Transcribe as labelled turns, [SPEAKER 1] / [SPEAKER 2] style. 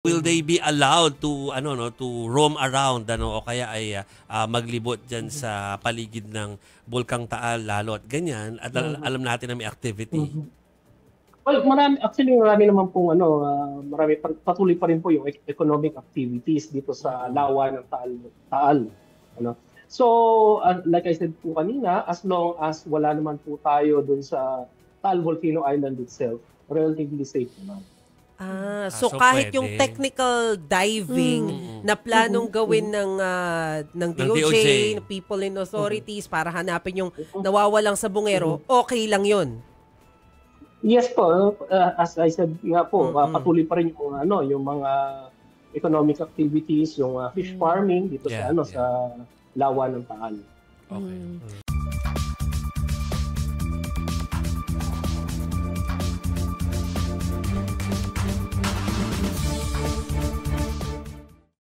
[SPEAKER 1] Will they be allowed to ano no to roam around ano o kaya ay maglibot diyan sa paligid ng Bulkang Taal lalo at ganyan at alam natin na may activity.
[SPEAKER 2] Well, marami naman pong patuloy pa rin po yung economic activities dito sa lawa ng Taal, ano. So, like I said po kanina, as long as wala naman po tayo dun sa Taal Volcano Island itself, relatively safe naman.
[SPEAKER 1] So
[SPEAKER 3] So kahit
[SPEAKER 1] pwede.
[SPEAKER 3] yung technical diving na planong gawin ng DOJ, ng people in authorities para hanapin yung nawawalang sabungero, okay lang yun.
[SPEAKER 2] Yes po, as I said nga po, patuloy pa rin yung mga economic activities, yung fish farming dito sa sa lawa ng Taal.
[SPEAKER 1] Okay.